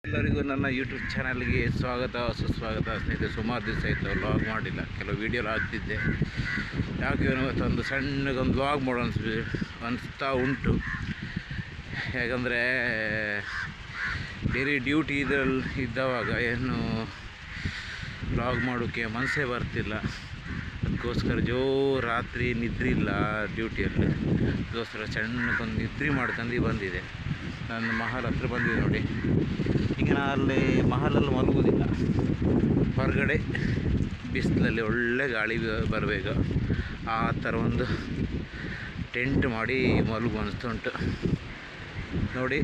ಎಲ್ಲರಿಗೂ ನನ್ನ ಯೂಟ್ಯೂಬ್ ಚಾನಲ್ಗೆ ಸ್ವಾಗತ ಸುಸ್ವಾಗತ. ಸ್ನೇಹಿತರೆ, ಸುಮಾರು ದಿವಸ ಆಯಿತು ವ್ಲಾಗ್ ಮಾಡಿಲ್ಲ. ಕೆಲವು ವೀಡಿಯೋಲು ಹಾಕ್ತಿದ್ದೆ. ಯಾಕೆ ಇವತ್ತೊಂದು ಸಣ್ಣಗೊಂದು ವ್ಲಾಗ್ ಮಾಡೋ ಅನಿಸ್ತಾ ಉಂಟು. ಯಾಕಂದರೆ ಡೈಲಿ ಡ್ಯೂಟಿ ಇದ್ದವಾಗ ಏನು ವ್ಲಾಗ್ ಮಾಡೋಕ್ಕೆ ಮನಸ್ಸೇ ಬರ್ತಿಲ್ಲ. ಅದಕ್ಕೋಸ್ಕರ ರಾತ್ರಿ ನಿದ್ರೆ ಇಲ್ಲ ಡ್ಯೂಟಿಯಲ್ಲಿ. ಅದಕ್ಕೋಸ್ಕರ ಸಣ್ಣಗೊಂದು ನಿದ್ರೆ ಮಾಡ್ಕೊಂಡು ಬಂದಿದೆ. ನಾನು ಮಹಲ್ ಹತ್ರ ಬಂದಿದೆ ನೋಡಿ. ಈಗ ನಾನು ಅಲ್ಲಿ ಮಹಲಲ್ಲಿ ಮಲಗೋದಿಲ್ಲ, ಹೊರಗಡೆ ಬಿಸಿಲಲ್ಲಿ ಒಳ್ಳೆ ಗಾಳಿ ಬರಬೇಕು ಆ ಥರ ಒಂದು ಟೆಂಟ್ ಮಾಡಿ ಮಲಗು ಅನಿಸ್ತುಂಟು ನೋಡಿ.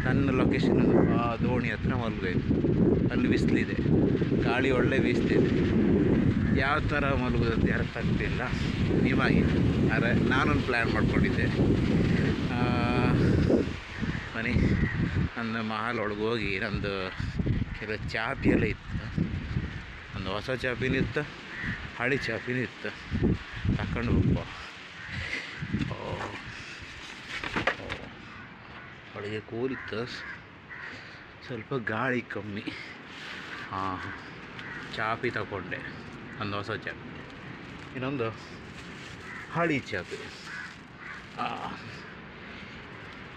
ನನ್ನ ಲೊಕೇಶನ್ ಆ ದೋಣಿ ಹತ್ರ ಮಲಗಬೇಕು. ಅಲ್ಲಿ ಬಿಸಿಲಿದೆ, ಗಾಳಿ ಒಳ್ಳೆ ಬೀಸ್ತಿದೆ. ಯಾವ ಥರ ಮಲಗೋದಂತ ಅರ್ಥ ಆಗ್ತಿಲ್ಲ ನಿಮಗೆ. ಆದರೆ ನಾನೊಂದು ಪ್ಲ್ಯಾನ್ ಮಾಡ್ಕೊಂಡಿದ್ದೆ. ಬನ್ನಿ, ನನ್ನ ಮಹಲ್ ಒಳಗೆ ಹೋಗಿ ನಂದು ಕೆಲವು ಚಾಪಿ ಎಲ್ಲ ಇತ್ತು. ಒಂದು ಹೊಸ ಚಾಪಿನೂ ಇತ್ತು, ಹಳಿ ಚಾಪಿನೂ ಇತ್ತು. ತಗೊಂಡು ಹೋಗ್ಬ. ಒಳಗೆ ಕೂಲಿತ್ತು, ಸ್ವಲ್ಪ ಗಾಳಿ ಕಮ್ಮಿ. ಚಾಪಿ ತಗೊಂಡೆ, ಒಂದು ಹೊಸ ಚಾಪಿ, ಇನ್ನೊಂದು ಹಳಿ ಚಾಪಿ.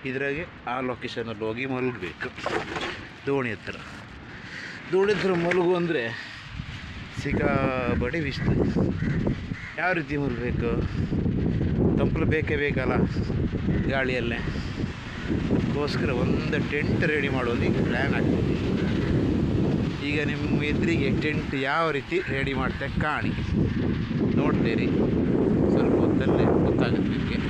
ಇದ್ರಾಗೆ ಆ ಲೊಕೇಶನಲ್ಲಿ ಹೋಗಿ ಮಲಗಬೇಕು. ದೋಣಿ ಹತ್ರ ಮಲಗು ಅಂದರೆ ಸಿಕ್ಕಾಬಡಿ ಬಿಸಿಲು. ಯಾವ ರೀತಿ ಮಲಗಬೇಕು? ತಂಪಲು ಬೇಕೇ ಬೇಕಲ್ಲ ಗಾಳಿಯಲ್ಲೇ. ಅದಕ್ಕೋಸ್ಕರ ಒಂದು ಟೆಂಟ್ ರೆಡಿ ಮಾಡೋದು ಈಗ ಪ್ಲ್ಯಾನ್ ಆಗ್ತದೆ. ಈಗ ನಿಮ್ಮ ಎದುರಿಗೆ ಟೆಂಟ್ ಯಾವ ರೀತಿ ರೆಡಿ ಮಾಡ್ತಾ ಕಾಣಿ, ನೋಡ್ತೀರಿ. ಸ್ವಲ್ಪ ಹೊತ್ತಲ್ಲೇ ಗೊತ್ತಾಗುತ್ತೆ ನಿಮಗೆ.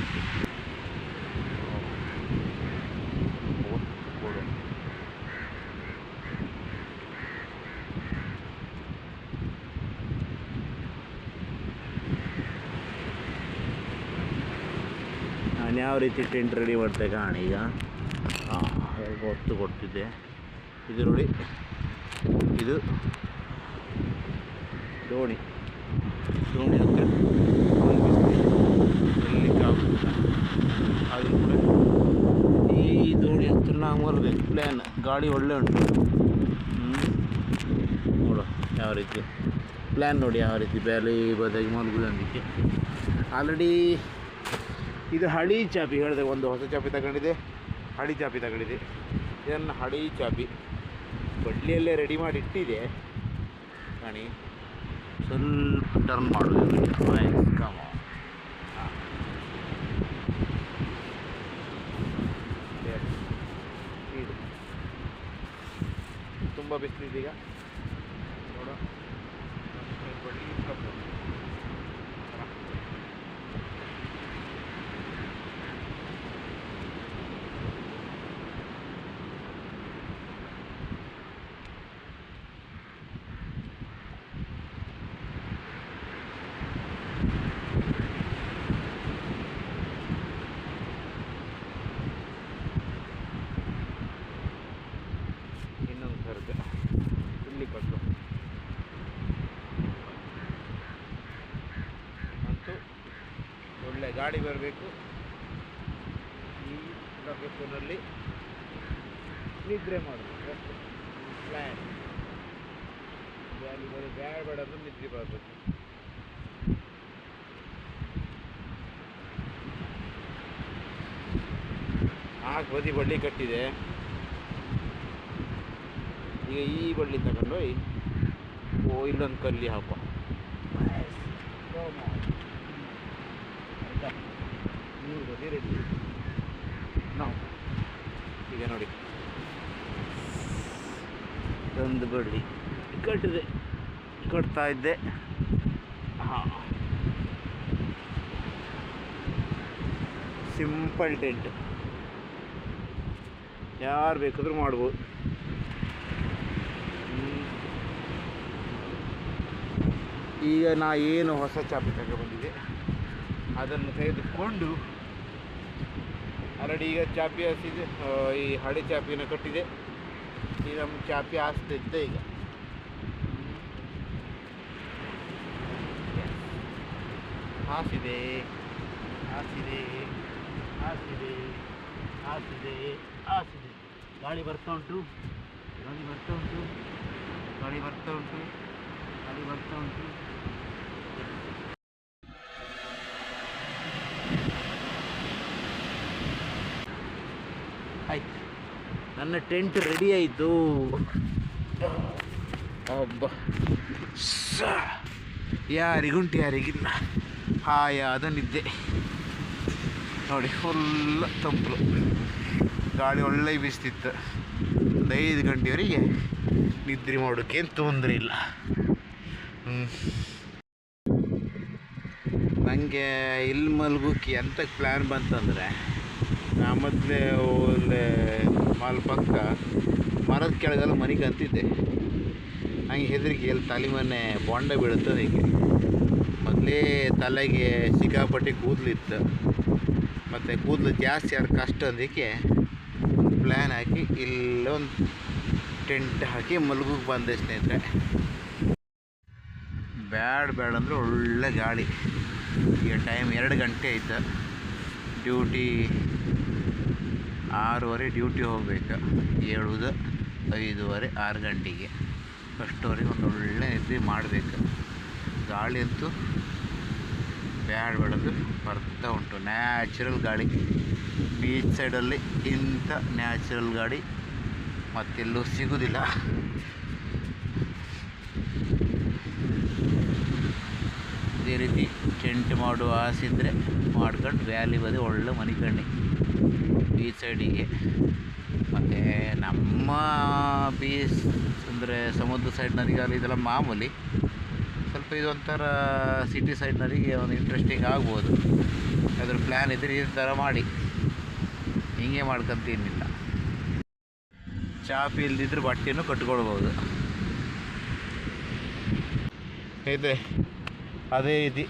ನಾನು ಯಾವ ರೀತಿ ಟೆಂಟ್ ರೆಡಿ ಮಾಡ್ತೆ ಕಾಣಿ. ಈಗ ಹೊತ್ತು ಕೊಡ್ತಿದ್ದೆ. ಇದು ನೋಡಿ, ಇದು ದೋಣಿ ಹತ್ರ ಎಲ್ಲಿಕ್ಕಾಗುತ್ತಿಲ್ಲ. ಆದರೂ ಕೂಡ ಈ ದೋಣಿ ಹತ್ರ ನಾವು ಮಲಗಬೇಕು. ಪ್ಲ್ಯಾನ್ ಗಾಳಿ ಒಳ್ಳೆ ಉಂಟು. ನೋಡು ಯಾವ ರೀತಿ ಪ್ಲ್ಯಾನ್ ನೋಡಿ, ಯಾವ ರೀತಿ ಬೇಲಿ ಬದಾಗಿ ಮಲಗುವುದಕ್ಕೆ. ಆಲ್ರೆಡಿ ಇದು ಹಳಿ ಚಾಪಿ ಹೇಳಿದೆ. ಒಂದು ಹೊಸ ಚಾಪಿ ತಗೊಂಡಿದೆ, ಹಳಿ ಚಾಪಿ ತಗೊಂಡಿದೆ. ಇದನ್ನು ಹಳಿ ಚಾಪಿ ಬಡ್ಲಿಯಲ್ಲೇ ರೆಡಿ ಮಾಡಿ ಇಟ್ಟಿದೆ. ಕಾಣಿ, ಸ್ವಲ್ಪ ಟರ್ನ್ ಮಾಡೋದು. ತುಂಬ ಬಿಸಿಲಿದೀಗ ನೋಡು. ಇಲ್ಲಿ ಕೊಟ್ಟು ಮತ್ತು ಒಳ್ಳೆ ಗಾಡಿ ಬರಬೇಕು. ಈ ಲೊಕೇಶನಲ್ಲಿ ನಿದ್ರೆ ಮಾಡಬೇಕು. ಪ್ಲ್ಯಾನ್ ಅಲ್ಲಿ ಬರೀ ಬೇಡ ಅಂದ್ರೆ ನಿದ್ರೆ ಬರಬೇಕು. ಬದಿ ಬಳ್ಳಿ ಕಟ್ಟಿದೆ. ಈಗ ಈ ಬಳ್ಳಿ ತಗೊಂಡು ಇಲ್ಲೊಂದು ಕಲ್ಲಿ ಹಾಕುವ. ನೀರು ಬದಿ ರೆಡಿ ನಾವು. ಈಗ ನೋಡಿ, ಒಂದು ಬಳ್ಳಿ ಕಟ್ತಾ ಇದ್ದೆ. ಸಿಂಪಲ್ ಟೆಂಟ್, ಯಾರು ಬೇಕಾದರೂ ಮಾಡ್ಬೋದು. ಈಗ ನಾ ಏನು ಹೊಸ ಚಾಪಿ ತಗೊಬಂದಿದೆ ಅದನ್ನು ತೆಗೆದುಕೊಂಡು ಆಲ್ರೆಡಿ ಈಗ ಚಾಪಿ ಹಾಸಿದೆ. ಈ ಹಳೆ ಚಾಪಿನ ಕಟ್ಟಿದೆ. ಈ ನಮ್ಮ ಚಾಪಿ ಹಾಸ್ತಾ ಇದ್ದೆ. ಈಗ ಹಾಸಿದೆ ಹಾಸಿದೆ ಹಾಸಿದೆ ಹಾಸಿದೆ ಹಾಸಿದೆ ಗಾಳಿ ಬರ್ತಾ ಉಂಟು, ಗಾಳಿ ಬರ್ತಾ ಉಂಟು, ಗಾಳಿ ಬರ್ತಾ ಉಂಟು, ಗಾಳಿ ಬರ್ತಾ ಉಂಟು. ಆಯ್ತು, ನನ್ನ ಟೆಂಟ್ ರೆಡಿ ಆಯಿತು. ಒಬ್ಬ ಯಾರಿಗುಂಟು ಯಾರಿಗಿಲ್ಲ, ಹಾಯಾದ ನಿದ್ದೆ ನೋಡಿ. ಫುಲ್ ತಂಪು, ಗಾಳಿ ಒಳ್ಳೆ ಬೀಸ್ತಿತ್ತು. ಒಂದು 5 ಗಂಟೆವರೆಗೆ ನಿದ್ರೆ ಮಾಡೋಕ್ಕೆ ಏನು ತೊಂದರೆ ಇಲ್ಲ. ನನಗೆ ಇಲ್ಲಿ ಮಲ್ಗೋಕ್ಕೆ ಎಂತ ಪ್ಲ್ಯಾನ್ ಬಂತಂದರೆ, ನಾ ಮೊದಲೇ ಒಳ್ಳೆ ಮಾಲ್ ಪಕ್ಕ ಮರದ ಕೆಳಗೆಲ್ಲ ಮನೆಗೆ ಅಂತಿದ್ದೆ. ಹಂಗೆ ಹೆದರಿಕೆ ಎಲ್ಲಿ ತಲೆ ಮನೆ ಬೊಂಡ ಬೀಳುತ್ತದೆ. ಹೀಗೆ ಮೊದಲೇ ತಲೆಗೆ ಸಿಕ್ಕಾಪಟ್ಟೆ ಕೂದಲಿತ್ತು, ಮತ್ತು ಕೂದಲು ಜಾಸ್ತಿ ಯಾರು ಕಷ್ಟ ಅಂದಕ್ಕೆ ಒಂದು ಪ್ಲ್ಯಾನ್ ಹಾಕಿ ಇಲ್ಲೊಂದು ಟೆಂಟ್ ಹಾಕಿ ಮಲ್ಗೋಕ್ಕೆ ಬಂದೆ ಸ್ನೇಹಿತರೆ. ಬ್ಯಾಡ ಅಂದರೆ ಒಳ್ಳೆ ಗಾಳಿ. ಈಗ ಟೈಮ್ 2 ಗಂಟೆ ಆಯ್ತು. ಡ್ಯೂಟಿ 6:30 ಡ್ಯೂಟಿ ಹೋಗ್ಬೇಕು. ಹೇಳುವುದು 5:30 6 ಗಂಟೆಗೆ. ಅಷ್ಟುವರೆಗೆ ಒಂದು ಒಳ್ಳೆ ನಿದ್ದೆ ಮಾಡಬೇಕು. ಗಾಳಿ ಅಂತೂ ಬೇಡದು ಬರ್ತಾ ಉಂಟು, ನ್ಯಾಚುರಲ್ ಗಾಳಿ. ಬೀಚ್ ಸೈಡಲ್ಲಿ ಇಂಥ ನ್ಯಾಚುರಲ್ ಗಾಳಿ ಮತ್ತೆಲ್ಲೂ ಸಿಗೋದಿಲ್ಲ. ಇದೇ ರೀತಿ ಟೆಂಟ್ ಮಾಡುವ ಆಸೆ ಇದ್ದರೆ ಮಾಡ್ಕೊಂಡು ವ್ಯಾಲಿ ಬದಿ ಒಳ್ಳೆ ಮನಿಕಂಡು ಬೀಚ್ ಸೈಡಿಗೆ. ಮತ್ತು ನಮ್ಮ ಬೀಚ್ ಅಂದರೆ ಸಮುದ್ರ ಸೈಡ್ನವರಿಗೆ ಇದೆಲ್ಲ ಮಾಮೂಲಿ. ಸ್ವಲ್ಪ ಇದೊಂಥರ ಸಿಟಿ ಸೈಡ್ನವರಿಗೆ ಒಂದು ಇಂಟ್ರೆಸ್ಟಿಂಗ್ ಆಗ್ಬೋದು. ಅದ್ರ ಪ್ಲ್ಯಾನ್ ಇದ್ದರೆ ಈ ಥರ ಮಾಡಿ, ಹಿಂಗೆ ಮಾಡ್ಕೊಂತೇನಿಲ್ಲ. ಚಾಪಿ ಇಲ್ದಿದ್ರೆ ಬಟ್ಟೆನೂ ಕಟ್ಕೊಳ್ಬೋದು. ಇದೆ ಅದೇ ರೀತಿ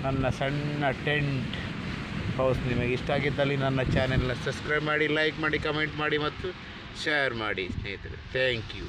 ನನ್ನ ಸಣ್ಣ ಟೆಂಟ್ ಹೌಸ್. ನಿಮಗೆ ಇಷ್ಟ ಆಗಿದ್ದಲ್ಲಿ ನನ್ನ ಚಾನೆಲ್ನ ಸಬ್ಸ್ಕ್ರೈಬ್ ಮಾಡಿ, ಲೈಕ್ ಮಾಡಿ, ಕಮೆಂಟ್ ಮಾಡಿ ಮತ್ತು ಶೇರ್ ಮಾಡಿ ಸ್ನೇಹಿತರೆ. Thank you.